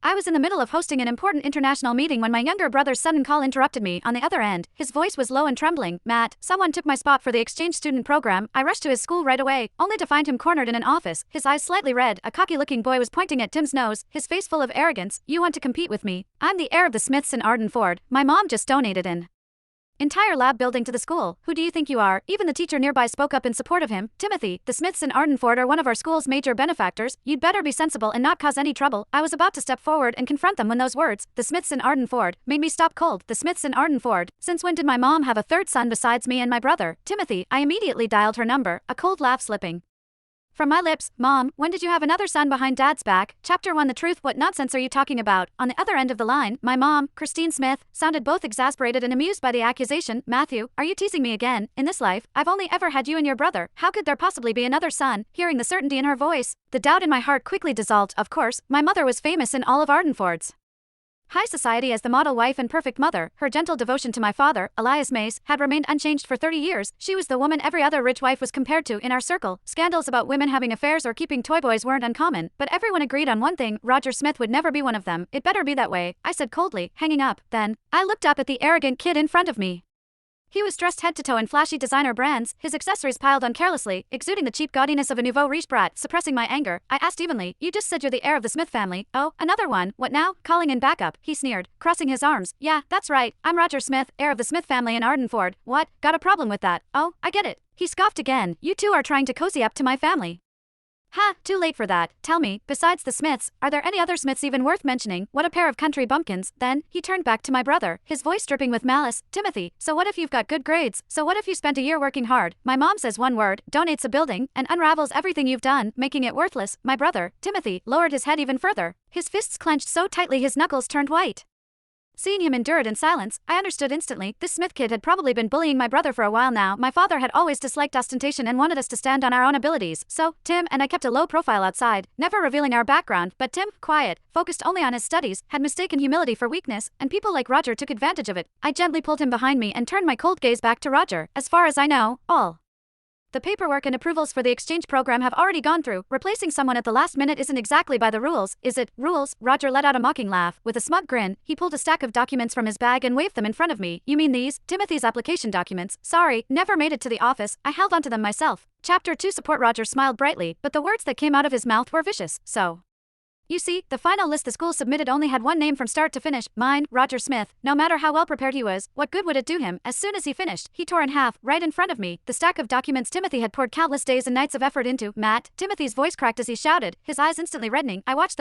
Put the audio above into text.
I was in the middle of hosting an important international meeting when my younger brother's sudden call interrupted me. On the other end, his voice was low and trembling. Matt, someone took my spot for the exchange student program. I rushed to his school right away, only to find him cornered in an office, his eyes slightly red. A cocky-looking boy was pointing at Tim's nose, his face full of arrogance. You want to compete with me? I'm the heir of the Smiths and Arden Ford. My mom just donated an entire lab building to the school. Who do you think you are? Even the teacher nearby spoke up in support of him. Timothy, the Smiths and Arden Ford are one of our school's major benefactors. You'd better be sensible and not cause any trouble. I was about to step forward and confront them when those words, the Smiths and Arden Ford, made me stop cold. The Smiths and Arden Ford. Since when did my mom have a third son besides me and my brother, Timothy? I immediately dialed her number, a cold laugh slipping from my lips. Mom, when did you have another son behind Dad's back? Chapter 1. The truth. What nonsense are you talking about? On the other end of the line, my mom, Christine Smith, sounded both exasperated and amused by the accusation. Matthew, are you teasing me again? In this life, I've only ever had you and your brother. How could there possibly be another son? Hearing the certainty in her voice, the doubt in my heart quickly dissolved. Of course, my mother was famous in all of Ardenford's high society as the model wife and perfect mother. Her gentle devotion to my father, Elias Mace, had remained unchanged for 30 years. She was the woman every other rich wife was compared to in our circle. Scandals about women having affairs or keeping toy boys weren't uncommon, but everyone agreed on one thing: Roger Smith would never be one of them. It better be that way, I said coldly, hanging up. Then, I looked up at the arrogant kid in front of me. He was dressed head to toe in flashy designer brands, his accessories piled on carelessly, exuding the cheap gaudiness of a nouveau riche brat. Suppressing my anger, I asked evenly, you just said you're the heir of the Smith family. Oh, another one? What now? Calling in backup, he sneered, crossing his arms. Yeah, that's right, I'm Roger Smith, heir of the Smith family in Ardenford. What? Got a problem with that? Oh, I get it. He scoffed again. You two are trying to cozy up to my family. Ha, too late for that. Tell me, besides the Smiths, are there any other Smiths even worth mentioning? What a pair of country bumpkins. Then, he turned back to my brother, his voice dripping with malice. Timothy, so what if you've got good grades? So what if you spent a year working hard? My mom says one word, donates a building, and unravels everything you've done, making it worthless. My brother, Timothy, lowered his head even further. His fists clenched so tightly his knuckles turned white. Seeing him endure it in silence, I understood instantly. This Smith kid had probably been bullying my brother for a while now. My father had always disliked ostentation and wanted us to stand on our own abilities. So, Tim and I kept a low profile outside, never revealing our background. But Tim, quiet, focused only on his studies, had mistaken humility for weakness, and people like Roger took advantage of it. I gently pulled him behind me and turned my cold gaze back to Roger. As far as I know, all the paperwork and approvals for the exchange program have already gone through. Replacing someone at the last minute isn't exactly by the rules, is it? Rules? Roger let out a mocking laugh. With a smug grin, he pulled a stack of documents from his bag and waved them in front of me. You mean these? Timothy's application documents. Sorry, never made it to the office. I held onto them myself. Chapter 2. Support. Roger smiled brightly, but the words that came out of his mouth were vicious. So, you see, the final list the school submitted only had one name from start to finish, mine, Roger Smith. No matter how well prepared he was, what good would it do him? As soon as he finished, he tore in half, right in front of me, the stack of documents Timothy had poured countless days and nights of effort into. Matt, Timothy's voice cracked as he shouted, his eyes instantly reddening. I watched